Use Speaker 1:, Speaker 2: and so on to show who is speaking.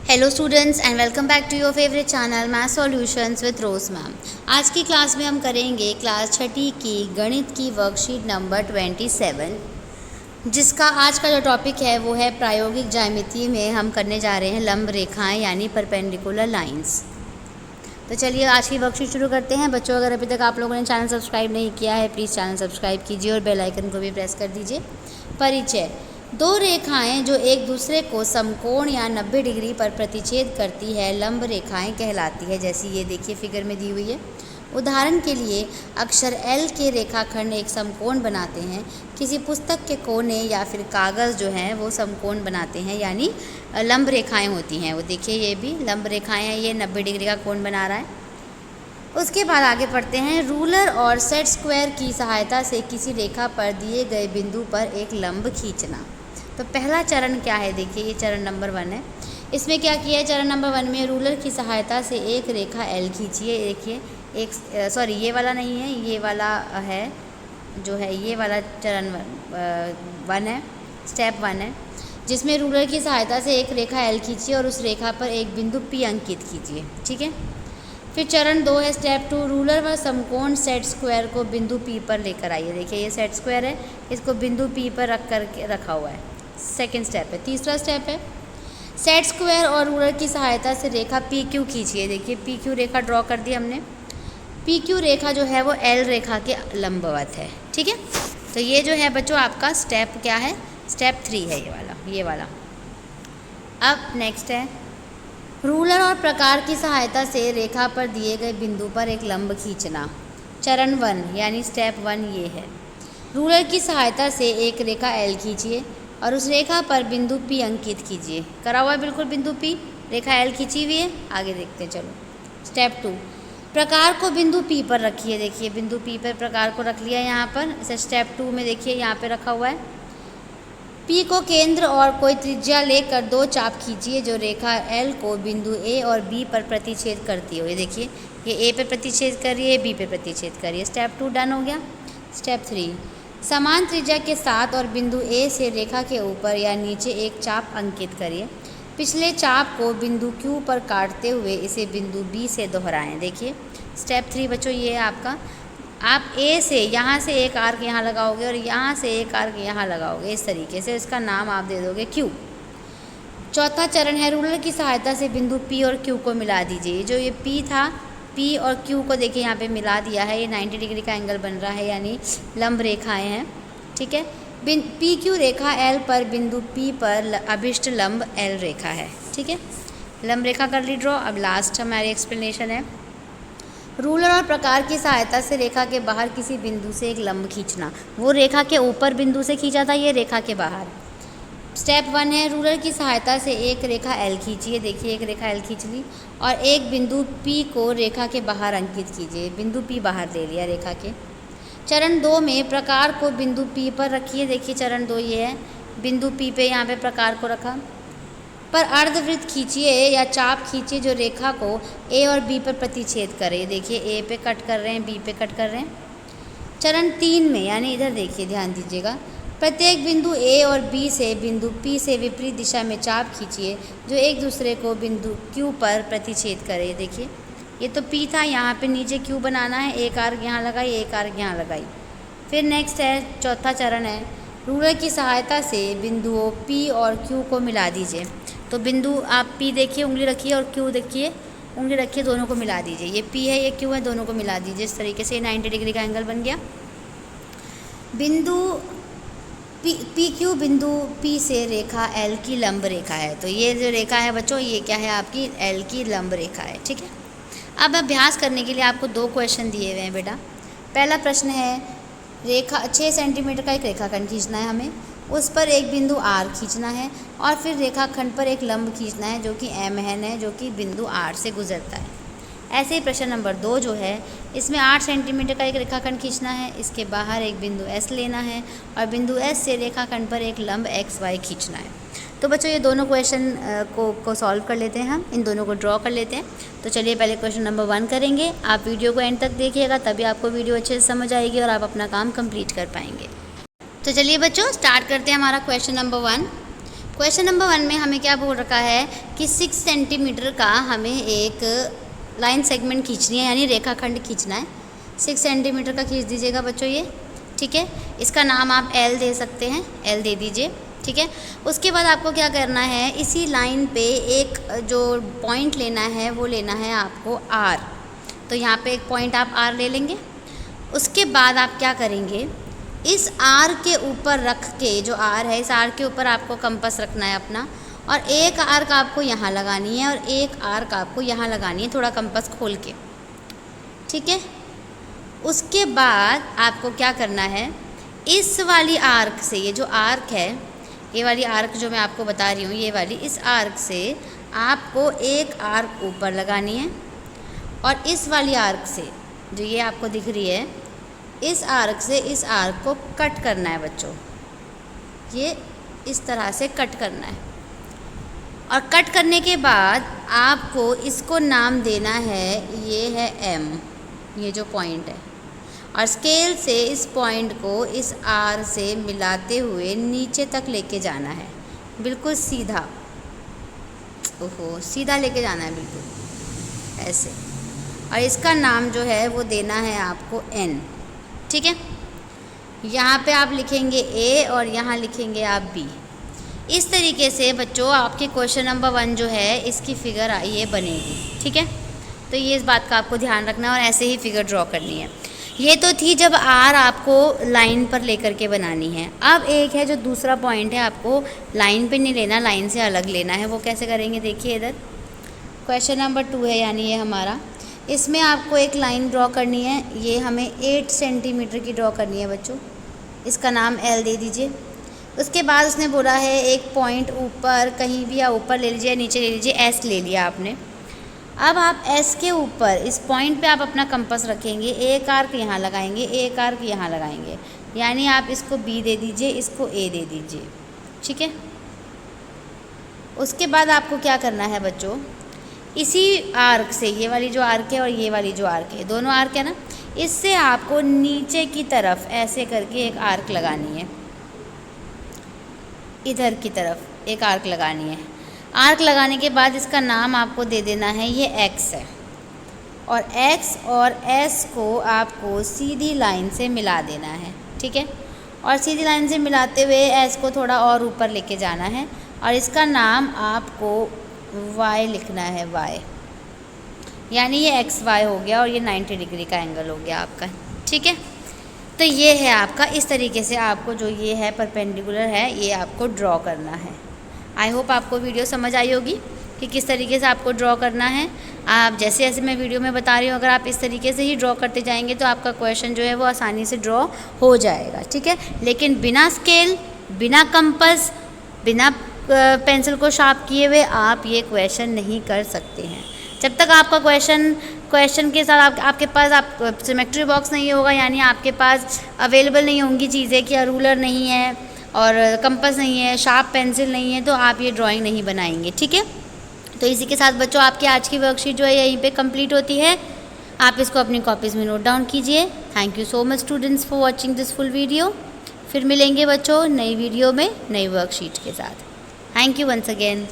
Speaker 1: Hello students and welcome back to your favourite channel math solutions with Rose ma'am. आज की class में हम करेंगे क्लास छठी की गणित की वर्कशीट नंबर 27, जिसका आज का जो टॉपिक है वो है प्रायोगिक ज्यामिति में हम करने जा रहे हैं लंब रेखाएं यानी परपेंडिकुलर लाइंस। तो चलिए आज की वर्कशीट शुरू करते हैं। बच्चों, अगर अभी तक आप लोगों ने चैनल सब्सक्राइब नहीं किया है प्लीज़ चैनल सब्सक्राइब कीजिए और बेल आइकन को भी प्रेस कर दीजिए। परिचय: दो रेखाएं जो एक दूसरे को समकोण या 90 डिग्री पर प्रतिच्छेद करती है लंब रेखाएं कहलाती है। जैसे ये देखिए फिगर में दी हुई है। उदाहरण के लिए अक्षर L के रेखाखंड एक समकोण बनाते हैं। किसी पुस्तक के कोने या फिर कागज़ जो हैं वो समकोण बनाते हैं यानी लंब रेखाएं होती हैं। वो देखिए ये भी लंब रेखाएं हैं, ये 90 डिग्री का कोण बना रहा है। उसके बाद आगे पढ़ते हैं। रूलर और सेट स्क्वायर की सहायता से किसी रेखा पर दिए गए बिंदु पर एक लंब खींचना। तो पहला चरण क्या है, देखिए ये चरण नंबर 1 है। इसमें क्या किया है, चरण नंबर 1 में रूलर की सहायता से एक रेखा L खींचिए। देखिए ये वाला नहीं है, ये वाला है जो है, ये वाला चरण 1 है, स्टेप 1 है, जिसमें रूलर की सहायता से एक रेखा L खींचिए और उस रेखा पर एक बिंदु P अंकित कीजिए। ठीक है। फिर चरण 2 है, स्टेप 2, रूलर व समकोण सेट स्क्वायर को बिंदु P पर लेकर आइए। देखिए ये सेट स्क्वायर है, इसको बिंदु P पर रखा हुआ है। सेकेंड स्टेप है। तीसरा स्टेप है, सेट स्क्वायर और रूलर की सहायता से रेखा PQ खींचिए। देखिए PQ रेखा ड्रॉ कर दी हमने। PQ रेखा जो है वो L रेखा के लंबवत है। ठीक है। तो ये जो है बच्चों आपका स्टेप क्या है, स्टेप 3 है ये वाला। अब नेक्स्ट है, रूलर और प्रकार की सहायता से रेखा पर दिए गए बिंदु पर एक लंब खींचना। चरण 1 यानी स्टेप 1 ये है। रूलर की सहायता से एक रेखा L खींचिए और उस रेखा पर बिंदु P अंकित कीजिए। करा हुआ है बिल्कुल बिंदु P, रेखा L खींची हुई है। आगे देखते हैं, चलो। स्टेप 2, प्रकार को बिंदु P पर रखिए। देखिए बिंदु P पर प्रकार को रख लिया यहाँ पर। इसे स्टेप 2 में देखिए यहाँ पे रखा हुआ है। P को केंद्र और कोई त्रिज्या लेकर दो चाप खींचिए जो रेखा L को बिंदु A और B पर प्रतिच्छेद करती हो। ये देखिए ये A पे प्रतिच्छेद कर रही है, B पे प्रतिच्छेद कर रही है। स्टेप 2 डन हो गया। स्टेप 3, समान त्रिज्या के साथ और बिंदु A से रेखा के ऊपर या नीचे एक चाप अंकित करिए। पिछले चाप को बिंदु Q पर काटते हुए इसे बिंदु B से दोहराएं। देखिए स्टेप 3 बच्चों ये है आपका। आप A से यहाँ से एक आर्क यहाँ लगाओगे और यहाँ से एक आर्क यहाँ लगाओगे, इस तरीके से इसका नाम आप दे दोगे Q। चौथा चरण है, रूलर की सहायता से बिंदु P और Q को मिला दीजिए। जो ये P था, P और Q को देखिए यहाँ पे मिला दिया है। ये 90 डिग्री का एंगल बन रहा है यानी लंब रेखाएं हैं। ठीक है। PQ रेखा L पर बिंदु P पर अभिष्ट लंब L रेखा है। ठीक है, लंब रेखा कर ली ड्रॉ। अब लास्ट हमारी एक्सप्लेनेशन है, रूलर और प्रकार की सहायता से रेखा के बाहर किसी बिंदु से एक लंब खींचना। वो रेखा के ऊपर बिंदु से खींचा था, ये रेखा के बाहर। स्टेप 1 है, रूलर की सहायता से एक रेखा L खींचिए। देखिए एक रेखा L खींच ली और एक बिंदु P को रेखा के बाहर अंकित कीजिए। बिंदु P बाहर ले लिया रेखा के। चरण 2 में प्रकार को बिंदु P पर रखिए। देखिए चरण 2 ये है, बिंदु P पे यहाँ पे प्रकार को रखा। पर अर्धवृत्त खींचिए या चाप खींचिए जो रेखा को A और B पर प्रतिच्छेद करे। देखिए A पे कट कर रहे हैं, B पे कट कर रहे हैं। चरण 3 में यानी इधर देखिए, ध्यान दीजिएगा, प्रत्येक बिंदु A और B से बिंदु P से विपरीत दिशा में चाप खींचिए जो एक दूसरे को बिंदु Q पर प्रतिच्छेद करे। देखिए ये तो P था, यहाँ पे नीचे Q बनाना है। एक आर्क यहाँ लगाई, एक आर्क यहाँ लगाई। फिर नेक्स्ट है, चौथा चरण है, रूलर की सहायता से बिंदुओं P और Q को मिला दीजिए। तो बिंदु आप P देखिए, उंगली रखिए, और Q देखिए, उंगली रखिए, दोनों को मिला दीजिए। ये P है, ये Q है, दोनों को मिला दीजिए। इस तरीके से 90 डिग्री का एंगल बन गया। बिंदु PQ बिंदु P से रेखा L की लंब रेखा है। तो ये जो रेखा है बच्चों, ये क्या है आपकी L की लंब रेखा है। ठीक है। अब अभ्यास करने के लिए आपको 2 क्वेश्चन दिए हुए हैं बेटा। पहला प्रश्न है, रेखा 6 सेंटीमीटर का एक रेखाखंड खींचना है हमें, उस पर एक बिंदु R खींचना है और फिर रेखाखंड पर एक लंब खींचना है जो कि MN है, जो कि बिंदु R से गुजरता है। ऐसे ही प्रश्न नंबर 2 जो है, इसमें 8 सेंटीमीटर का एक रेखाखंड खींचना है, इसके बाहर एक बिंदु S लेना है और बिंदु S से रेखाखंड पर एक लंब XY खींचना है। तो बच्चों ये दोनों क्वेश्चन को सॉल्व कर लेते हैं हम, इन दोनों को ड्रॉ कर लेते हैं। तो चलिए पहले क्वेश्चन नंबर 1 करेंगे। आप वीडियो को एंड तक देखिएगा, तभी आपको वीडियो अच्छे से समझ आएगी और आप अपना काम कंप्लीट कर पाएंगे। तो चलिए बच्चों स्टार्ट करते हैं हमारा क्वेश्चन नंबर 1। क्वेश्चन नंबर 1 में हमें क्या बोल रखा है कि 6 सेंटीमीटर का हमें एक लाइन सेगमेंट खींचनी है, यानी रेखाखंड खींचना है। 6 सेंटीमीटर का खींच दीजिएगा बच्चों ये, ठीक है। इसका नाम आप एल दे सकते हैं, एल दे दीजिए, ठीक है। उसके बाद आपको क्या करना है, इसी लाइन पे एक जो पॉइंट लेना है वो लेना है आपको आर। तो यहाँ पे एक पॉइंट आप आर ले लेंगे। उसके बाद आप क्या करेंगे, इस आर के ऊपर रख के, जो आर है इस आर के ऊपर आपको कंपास रखना है अपना, और एक आर्क आपको यहाँ लगानी है और एक आर्क आपको यहाँ लगानी है, थोड़ा कंपास खोल के, ठीक है। उसके बाद आपको क्या करना है, इस वाली आर्क से, ये जो आर्क है, ये वाली आर्क जो मैं आपको बता रही हूँ, ये वाली, इस आर्क से आपको एक आर्क ऊपर लगानी है और इस वाली आर्क से, जो ये आपको दिख रही है, इस आर्क से इस आर्क को कट करना है बच्चों। ये इस तरह से कट करना है और कट करने के बाद आपको इसको नाम देना है, ये है एम, ये जो पॉइंट है, और स्केल से इस पॉइंट को इस आर से मिलाते हुए नीचे तक लेके जाना है, बिल्कुल सीधा, ओहो सीधा लेके जाना है बिल्कुल ऐसे। और इसका नाम जो है वो देना है आपको एन, ठीक है। यहाँ पे आप लिखेंगे ए और यहाँ लिखेंगे आप बी। इस तरीके से बच्चों आपके क्वेश्चन नंबर 1 जो है इसकी फिगर ये बनेगी, ठीक है। तो ये इस बात का आपको ध्यान रखना है और ऐसे ही फिगर ड्रॉ करनी है। ये तो थी जब आर आपको लाइन पर लेकर के बनानी है। अब एक है जो दूसरा पॉइंट है, आपको लाइन पे नहीं लेना, लाइन से अलग लेना है। वो कैसे करेंगे, देखिए इधर क्वेश्चन नंबर 2 है, यानी ये हमारा, इसमें आपको एक लाइन ड्रॉ करनी है। ये हमें 8 सेंटीमीटर की ड्रॉ करनी है बच्चों। इसका नाम एल दे दीजिए। उसके बाद उसने बोला है एक पॉइंट ऊपर, कहीं भी या ऊपर ले लीजिए, नीचे ले लीजिए, एस ले लिया आपने। अब आप एस के ऊपर इस पॉइंट पे आप अपना कंपास रखेंगे, एक आर्क यहाँ लगाएंगे, एक आर्क यहाँ लगाएंगे, यानी आप इसको बी दे दीजिए, इसको ए दे दीजिए, ठीक है। उसके बाद आपको क्या करना है बच्चों, इसी आर्क से, ये वाली जो आर्क है और ये वाली जो आर्क है, दोनों आर्क है ना, इससे आपको नीचे की तरफ ऐसे करके एक आर्क लगानी है, इधर की तरफ एक आर्क लगानी है। आर्क लगाने के बाद इसका नाम आपको दे देना है, ये एक्स है, और एक्स और एस को आपको सीधी लाइन से मिला देना है, ठीक है। और सीधी लाइन से मिलाते हुए एस को थोड़ा और ऊपर लेके जाना है और इसका नाम आपको वाई लिखना है, वाई, यानी ये एक्स वाई हो गया और ये 90 डिग्री का एंगल हो गया आपका, ठीक है। तो ये है आपका, इस तरीके से आपको जो ये है परपेंडिकुलर है, ये आपको ड्रॉ करना है। आई होप आपको वीडियो समझ आई होगी कि किस तरीके से आपको ड्रॉ करना है। आप जैसे जैसे मैं वीडियो में बता रही हूँ, अगर आप इस तरीके से ही ड्रॉ करते जाएंगे तो आपका क्वेश्चन जो है वो आसानी से ड्रॉ हो जाएगा, ठीक है। लेकिन बिना स्केल, बिना कंपास, बिना पेंसिल को शार्प किए हुए आप ये क्वेश्चन नहीं कर सकते हैं। जब तक आपका क्वेश्चन के साथ आपके पास ज्योमेट्री बॉक्स नहीं होगा, यानी आपके पास अवेलेबल नहीं होंगी चीज़ें कि रूलर नहीं है और कंपास नहीं है, शार्प पेंसिल नहीं है, तो आप ये ड्राइंग नहीं बनाएंगे, ठीक है। तो इसी के साथ बच्चों आपकी आज की वर्कशीट जो है यहीं पे कंप्लीट होती है। आप इसको अपनी कॉपीज़ में नोट डाउन कीजिए। Thank you so much students for watching this full video. फिर मिलेंगे बच्चों नई वीडियो में नई वर्कशीट के साथ। Thank you once again.